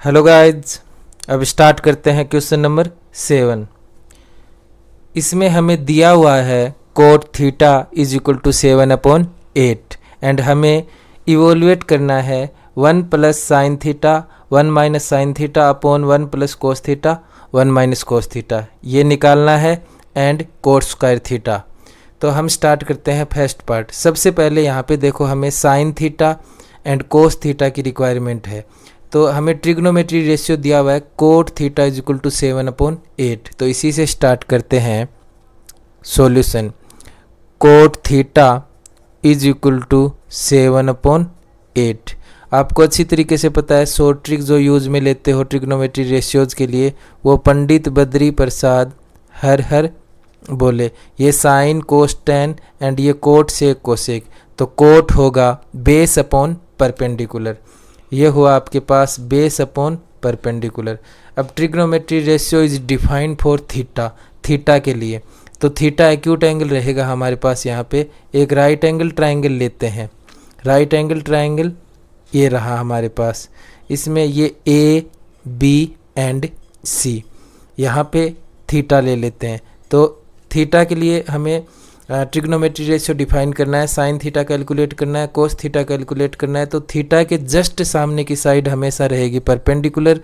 Hello guys, अब start करते हैं क्वेश्चन नंबर 7। इसमें हमें दिया हुआ है cot theta is equal to 7/8 and हमें इवोल्यूएट करना है 1 plus sine theta 1 minus sine theta upon 1 plus cos theta 1 minus cos theta, ये निकालना है एंड कोट स्क्वायर थीटा। तो हम स्टार्ट करते हैं फर्स्ट पार्ट। सबसे पहले यहाँ पे देखो हमें sine theta and cos theta की रिक्वायरमेंट है। तो हमें ट्रिग्नोमेट्री रेशियो दिया हुआ है cot theta is equal to 7/8। तो इसी से स्टार्ट करते हैं solution. Cot theta is equal to 7/8। आपको अच्छी तरीके से पता है, शॉर्ट ट्रिक जो यूज में लेते हो ट्रिग्नोमेट्री रेशियोज के लिए, वो पंडित बद्री प्रसाद हर हर बोले। ये साइन कोस टेन एंड ये कोट सेक कोसेक। तो कोट होगा बेस अपॉन परपेंडिकुलर, ये हुआ आपके पास बेस अपॉन परपेंडिकुलर। अब trigonometry ratio is defined for theta, theta के लिए। तो थीटा एक्यूट एंगल रहेगा हमारे पास। यहाँ पे एक राइट एंगल ट्रायंगल लेते हैं। राइट एंगल ट्रायंगल ये रहा हमारे पास। इसमें ये ए बी एंड सी, यहाँ पे थीटा ले लेते हैं। तो थीटा के लिए हमें ट्रिग्नोमेट्री रेशियो डिफाइन करना है, साइन थीटा कैलकुलेट करना है, कोस थीटा कैलकुलेट करना है। तो थीटा के जस्ट सामने की साइड हमेशा रहेगी परपेंडिकुलर,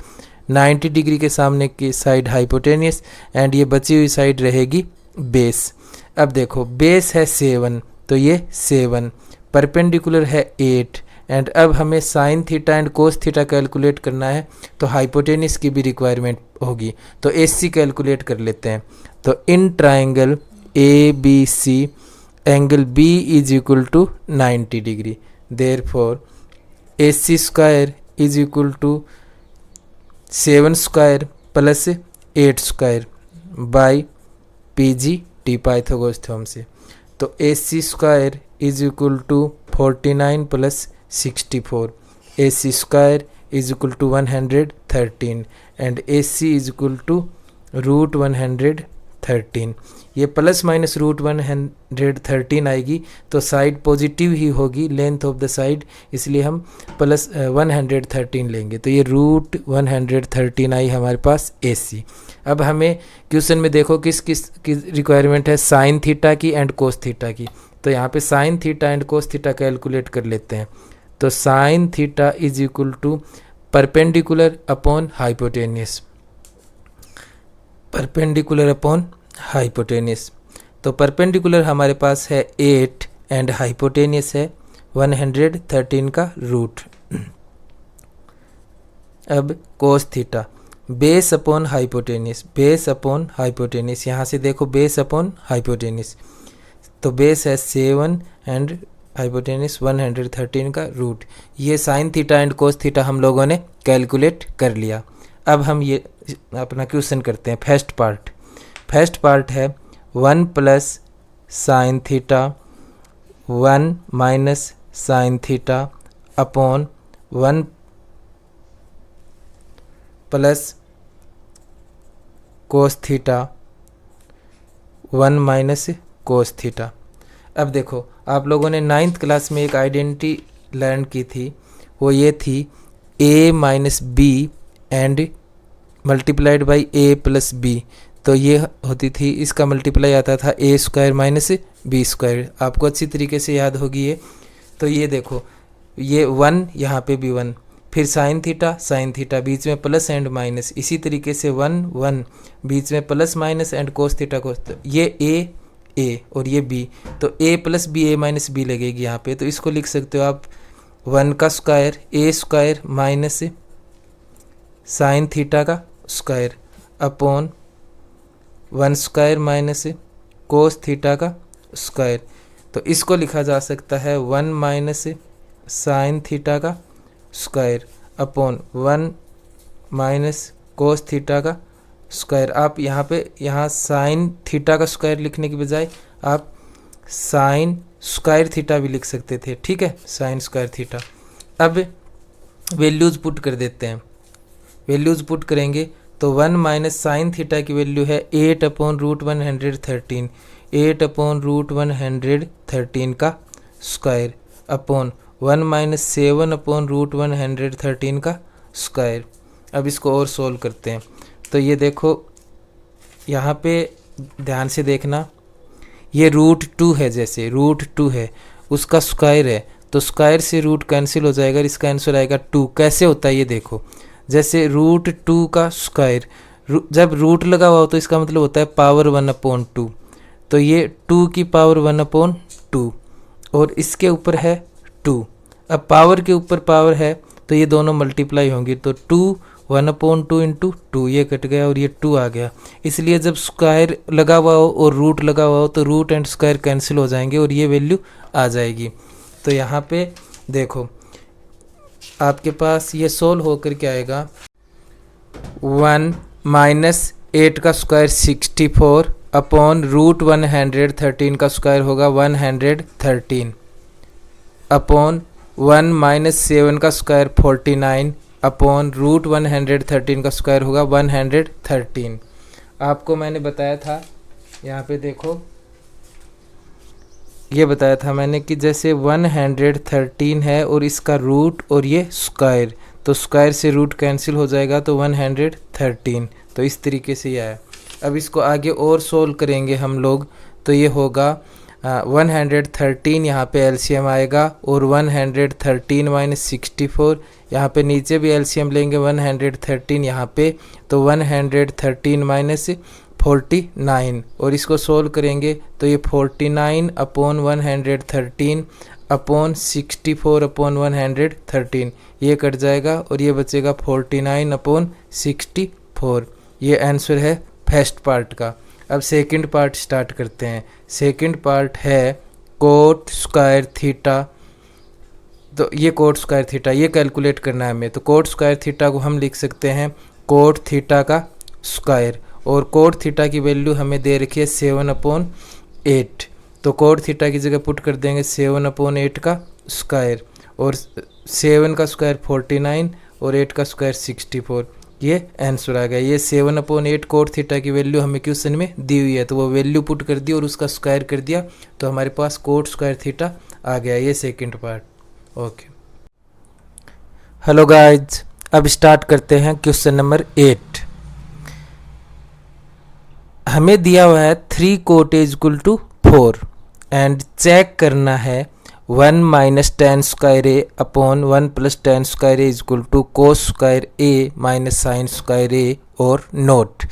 90 डिग्री के सामने की साइड हाइपोटेनियस एंड ये बची हुई साइड रहेगी बेस। अब देखो बेस है 7, तो ये 7, परपेंडिकुलर है 8 एंड अब हमें sine theta and cos theta calculate करना है। तो हाइपोटेनियस की भी रिक्वायरमेंट होगी। तो एससी कैलकुलेट कर लेते हैं। तो in triangle A B C angle B is equal to 90 degree, therefore A C square is equal to 7 square plus 8 square by P G T Pythagoras theorem से। तो A C square is equal to 49 plus 64, A C square is equal to 113 and A C is equal to root 113। ये plus minus root 113 आएगी तो side positive ही होगी, length of the side, इसलिए हम plus 113 लेंगे। तो ये रूट 113 आई हमारे पास AC। अब हमें क्वेश्चन में देखो किस किस की रिक्वायरमेंट है, साइन थीटा की एंड कोस थीटा की। तो यहाँ पे sine theta and cos theta calculate कर लेते हैं। तो sine theta is equal to perpendicular upon hypotenuse, perpendicular upon hypotenuse. तो परपेंडिकुलर हमारे पास है 8 एंड हाइपोटेनियस है 113 का रूट। अब cos theta base upon hypotenuse, base upon hypotenuse, यहाँ से देखो बेस अपॉन हाइपोटेनियस। तो बेस है 7 एंड हाइपोटेनियस 113 का रूट। ये sign theta and cos theta हम लोगों ने कैलकुलेट कर लिया। अब हम ये अपना क्वेश्चन करते हैं। फर्स्ट पार्ट है 1 plus sine theta 1 minus sine theta upon 1 plus cos theta 1 minus cos theta. अब देखो आप लोगों ने 9th क्लास में एक आइडेंटिटी लर्न की थी, वो ये थी a minus B and multiplied by a plus B. तो ये होती थी, इसका मल्टीप्लाई आता था a square minus B square. आपको अच्छी तरीके से याद होगी ये। तो ये देखो ये 1, यहाँ पे भी 1, फिर साइन थीटा बीच में प्लस एंड माइनस, इसी तरीके से 1 1 बीच में plus minus and cos theta cos. ये a और ये b, तो a plus B a minus B लगेगी यहाँ पे। तो इसको लिख सकते हो आप 1 का square a square minus sine theta का square upon 1 square minus cos theta का स्क्वायर। तो इसको लिखा जा सकता है 1 माइनस साइन थीटा का square upon 1 minus cos theta का स्क्वायर। आप यहाँ साइन थीटा का स्क्वायर लिखने की बजाय आप साइन स्क्वायर थीटा भी लिख सकते थे, ठीक है, साइन स्क्वायर थीटा। अब वैल्यूज़ पुट कर देते हैं। वैल्यूज़ पुट करेंगे तो 1 माइनस साइन थीटा की वैल्यू है 8 अपॉन रूट 113, 8 अपॉन रूट 113 का square upon 1 minus 7 upon root 113 का स्क्वायर अब इसको और सोल्व करते हैं। तो ये देखो यहाँ पे ध्यान से देखना, ये √2 है, जैसे √2 है उसका स्क्वायर है तो स्क्वायर से रूट कैंसिल हो जाएगा, इसका आंसर आएगा 2। कैसे होता है ये देखो, जैसे √2 का स्क्वायर, जब रूट लगा हुआ हो तो इसका मतलब होता है पावर 1/2, तो ये 2 की पावर 1/2 और इसके ऊपर है 2। अब पावर के ऊपर पावर है तो ये दोनों मल्टीप्लाई होंगी, तो 2 1/2 इंटू 2, ये कट गया और ये 2 आ गया। इसलिए जब स्क्वायर लगा हुआ हो और रूट लगा हुआ हो तो रूट एंड स्क्वायर कैंसिल हो जाएंगे और ये वैल्यू आ जाएगी। तो यहाँ पे देखो आपके पास ये सोल्व होकर के आएगा 1 - 8 का स्क्वायर 64 अपॉन √113 का स्क्वायर होगा 113 अपॉन 1 - 7 का स्क्वायर 49 अपॉन √113 का स्क्वायर होगा 113। आपको मैंने बताया था, यहाँ पे देखो ये बताया था मैंने कि जैसे 113 है और इसका रूट और ये स्क्वायर, तो स्क्वायर से रूट कैंसिल हो जाएगा तो 113, तो इस तरीके से ये आया। अब इसको आगे और सोल्व करेंगे हम लोग, तो ये होगा 113 यहाँ पे एलसीएम आएगा और 113 - 64 यहाँ पे नीचे भी एलसीएम लेंगे 113 यहाँ पे, तो 113 - 49 और इसको सोल्व करेंगे तो ये 49 अपॉन 113 अपॉन 64 अपॉन 113 ये कट जाएगा और ये बचेगा 49 अपॉन 64। ये आंसर है फर्स्ट पार्ट का। अब सेकंड पार्ट स्टार्ट करते हैं। सेकंड पार्ट है कोट स्क्वायर थीटा। तो ये कोट स्क्वायर थीटा ये कैलकुलेट करना है हमें, तो कोट स्क्वायर थीटा को हम लिख सकते हैं कोट थीटा का स्क्वायर, और कोट थीटा की वैल्यू हमें दे रखी है 7/8, तो कोट थीटा की जगह पुट कर देंगे 7/8 का स्क्वायर, और 7 का स्क्वायर 49 और 8 का स्क्वायर 64, ये आंसर आ गया। ये 7/8 कोट थीटा की वैल्यू हमें क्वेश्चन में दी हुई है, तो वो वैल्यू पुट कर दी और उसका स्क्वायर कर दिया, तो हमारे पास कोट स्क्वायर थीटा आ गया। ये second part. Okay, hello guys, अब स्टार्ट करते हैं क्वेश्चन नंबर 8। हमें दिया हुआ है 3 cot equal to 4 and check करना है 1 - tan square A upon 1 + tan square A equal to cos square A minus sine square A और नोट।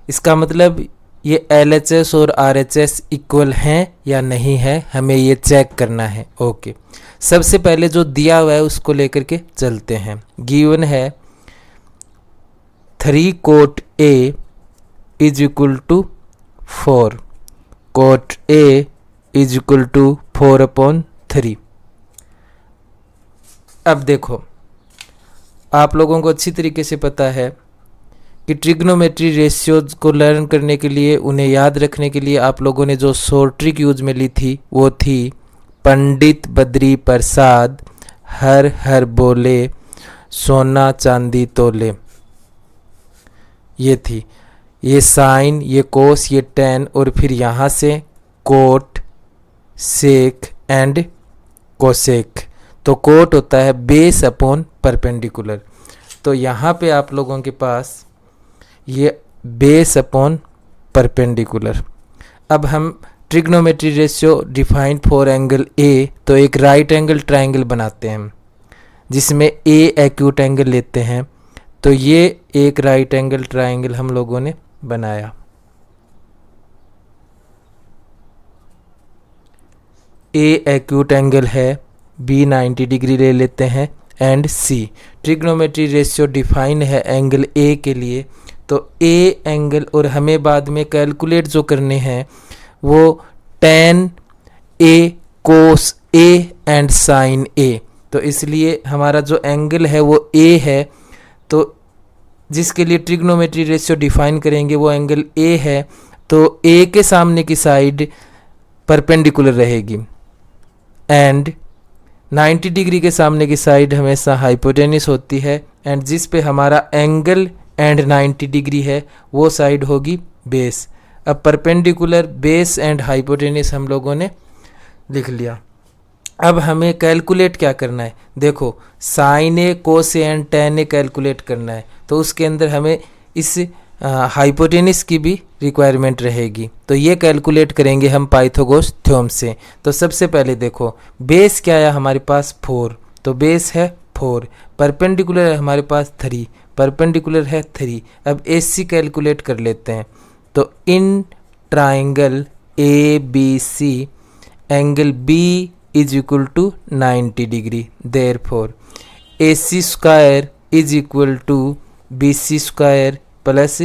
इसका मतलब ये LHS और RHS इक्वल हैं या नहीं है, हमें ये चेक करना है। ओके, सबसे पहले जो दिया हुआ है उसको लेकर के चलते हैं। गिवन है 3 cot A is equal to 4, cot A is equal to 4/3। अब देखो आप लोगों को अच्छी तरीके से पता है कि ट्रिग्नोमेट्री रेशियोज को लर्न करने के लिए, उन्हें याद रखने के लिए आप लोगों ने जो शॉर्ट ट्रिक यूज में ली थी वो थी पंडित बद्री प्रसाद हर हर बोले सोना चांदी तोले। ये थी, ये साइन, ये कोस, ये टेन, और फिर यहाँ से कोट, सेक एंड कोसेक। तो कोट होता है बेस अपॉन परपेंडिकुलर, तो यहाँ पे आप लोगों के पास ये बेस अपॉन परपेंडिकुलर। अब हम trigonometry ratio defined for angle A, तो एक राइट एंगल ट्राइंगल बनाते हैं जिसमें ए एक्यूट एंगल लेते हैं। तो ये एक राइट एंगल ट्राइंगल हम लोगों ने बनाया। ए एक्यूट एंगल है, बी 90 डिग्री ले लेते हैं and C. Trigonometry ratio define है एंगल ए के लिए, तो ए एंगल, और हमें बाद में कैलकुलेट जो करने हैं वो tan A, cos A and sine A. तो इसलिए हमारा जो एंगल है वो ए है, तो जिसके लिए ट्रिग्नोमेट्री रेशियो डिफाइन करेंगे वो एंगल ए है, तो ए के सामने की साइड परपेंडिकुलर रहेगी एंड 90 डिग्री के सामने की साइड हमेशा हाइपोटेनिस होती है, एंड जिस पे हमारा एंगल एंड 90 डिग्री है वो साइड होगी बेस। अब परपेंडिकुलर, बेस एंड हाइपोटेनिस हम लोगों ने लिख लिया। अब हमें कैलकुलेट क्या करना है, देखो sine A cos A and tan A calculate करना है, तो उसके अंदर हमें इस हाइपोटेनिस की भी रिक्वायरमेंट रहेगी। तो ये कैलकुलेट करेंगे हम पाइथागोरस थ्योरम से। तो सबसे पहले देखो बेस क्या है हमारे पास 4, तो बेस है 4, परपेंडिकुलर है हमारे पास 3, परपेंडिकुलर है 3। अब AC कैलकुलेट कर लेते हैं। तो in triangle ABC angle B is equal to 90 degree, therefore AC square is equal to BC square plus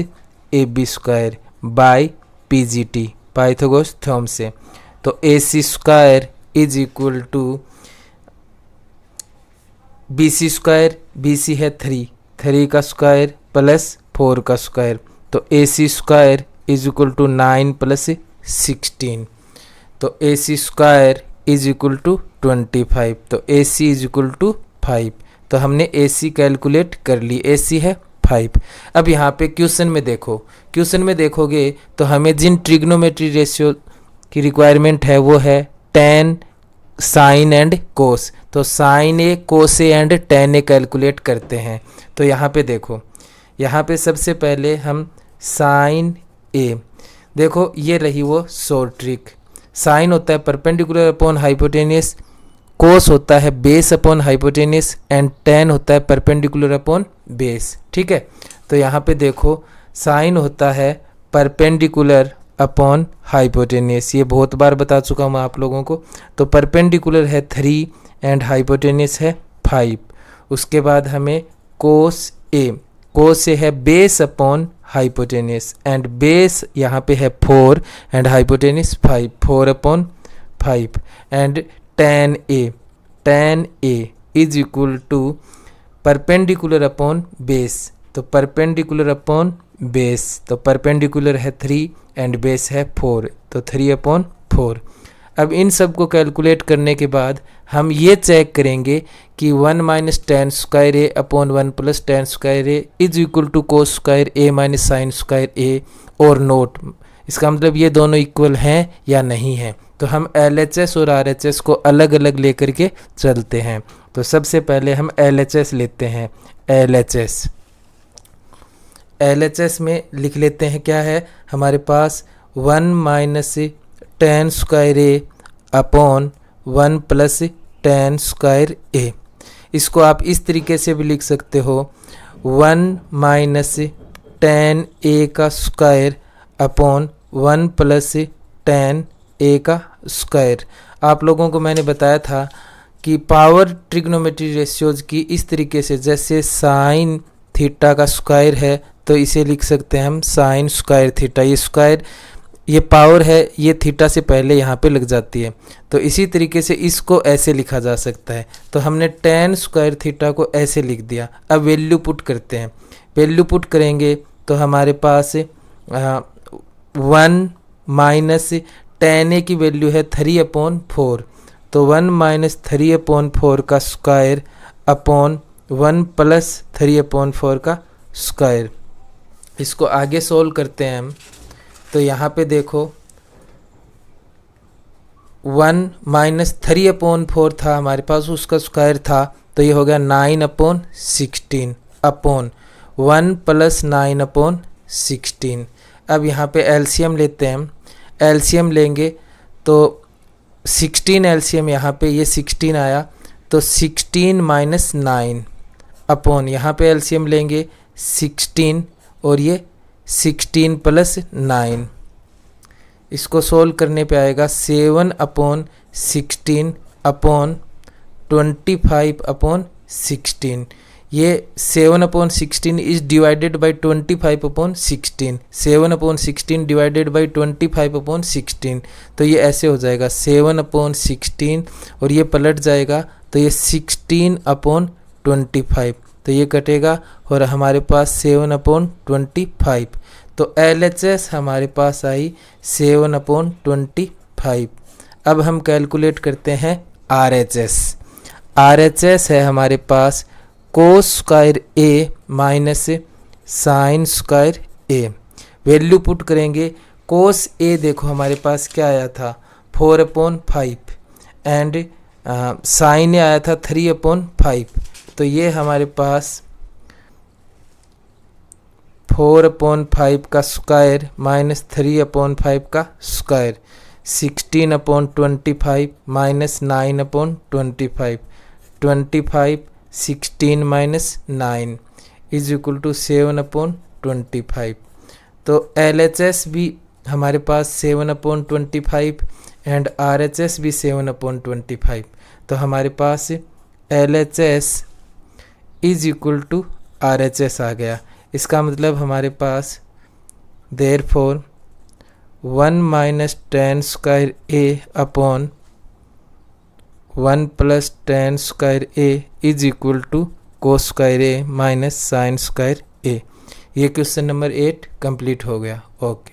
AB square by PGT, Pythagoras theorem से। तो AC square is equal to BC square, BC है 3, 3 का square plus 4 का square, तो AC square is equal to 9 plus 16, तो AC square is equal to 25, तो AC is equal to 5। तो हमने AC कैलकुलेट कर ली, AC है 5। अब यहाँ पे क्वेश्चन में देखो, क्वेश्चन में देखोगे तो हमें जिन ट्रिग्नोमेट्री रेशियो की रिक्वायरमेंट है वो है tan, साइन एंड कोस। तो sine A, cos A and tan A calculate करते हैं। तो यहाँ पे देखो, यहाँ पे सबसे पहले हम साइन ए, देखो ये रही वो शॉर्ट ट्रिक। साइन होता है परपेंडिकुलर अपॉन हाइपोटेनियस, कोस होता है base upon hypotenuse and tan होता है परपेंडिकुलर अपॉन बेस। ठीक है, तो यहाँ पे देखो साइन होता है परपेंडिकुलर अपॉन हाइपोटेनियस, ये बहुत बार बता चुका हूँ आप लोगों को। तो परपेंडिकुलर है 3 एंड हाइपोटेनियस है 5। उसके बाद हमें कोस ए, कोस ए है base upon hypotenuse and base यहाँ पे है 4 and hypotenuse 5, 4 upon 5 and tan A, tan A is equal to perpendicular upon base, तो परपेंडिकुलर अपॉन बेस, तो परपेंडिकुलर है 3 एंड बेस है 4, तो 3 अपॉन 4। अब इन सब को कैलकुलेट करने के बाद हम ये चेक करेंगे कि 1 minus tan square A upon 1 plus tan square A is equal to cos square A minus sine square A और नोट। इसका मतलब ये दोनों इक्वल हैं या नहीं हैं। तो हम LHS और RHS को अलग अलग लेकर के चलते हैं। तो सबसे पहले हम LHS लेते हैं, LHS, LHS में लिख लेते हैं क्या है हमारे पास 1 minus tan square A upon 1 plus tan square ए। इसको आप इस तरीके से भी लिख सकते हो 1 माइनस tan ए का स्क्वायर अपॉन 1 प्लस tan ए का स्क्वायर। आप लोगों को मैंने बताया था कि पावर ट्रिग्नोमेट्री रेशियोज की इस तरीके से, जैसे साइन थीटा का स्क्वायर है तो इसे लिख सकते हैं हम साइन स्क्वायर थीटा। ये स्क्वायर, ये पावर है, ये थीटा से पहले यहाँ पे लग जाती है। तो इसी तरीके से इसको ऐसे लिखा जा सकता है। तो हमने tan स्क्वायर थीटा को ऐसे लिख दिया। अब वैल्यू पुट करते हैं, वैल्यू पुट करेंगे तो हमारे पास 1 माइनस tan ए की वैल्यू है 3 अपॉन 4, तो 1 माइनस 3 अपॉन 4 का स्क्वायर अपॉन 1 प्लस 3 अपॉन 4 का स्क्वायर। इसको आगे सोल्व करते हैं हम। तो यहाँ पे देखो 1 माइनस 3 अपॉन 4 था हमारे पास, उसका स्क्वायर था, तो ये हो गया 9 अपॉन 16 अपॉन 1 प्लस 9 अपॉन 16। अब यहाँ पे एलसीएम लेते हैं हम, एलसीएम लेंगे तो 16 एलसीएम यहाँ पे ये 16 आया, तो 16 माइनस 9 अपॉन यहाँ पे एलसीएम लेंगे 16 और ये 16 प्लस 9। इसको सोल्व करने पे आएगा 7 अपॉन 16 अपॉन 25 अपॉन 16। ये 7 upon 16 is divided by 25 upon 16, 7 upon 16 divided by 25 upon 16। तो ये ऐसे हो जाएगा 7 अपॉन 16 और ये पलट जाएगा तो ये 16 अपॉन 25, तो ये कटेगा और हमारे पास 7 अपॉन 25। तो LHS हमारे पास आई 7 अपॉन 25। अब हम कैलकुलेट करते हैं RHS। RHS है हमारे पास कोस square A minus sine square A. Value put करेंगे, कोस ए देखो हमारे पास क्या आया था 4 अपॉन 5 एंड साइन आया था 3/5, तो ये हमारे पास 4/5 का स्क्वायर माइनस 3/5 का square, 16/25 minus 9/25, 25 16 minus 9 is equal to 7/25। तो LHS भी हमारे पास 7/25 एंड RHS भी 7/25, तो हमारे पास LHS is equal to RHS आ गया। इसका मतलब हमारे पास therefore 1 minus tan square A upon 1 plus tan square A is equal to cos square A minus sin square A। ये क्वेश्चन नंबर 8 कंप्लीट हो गया। ओके।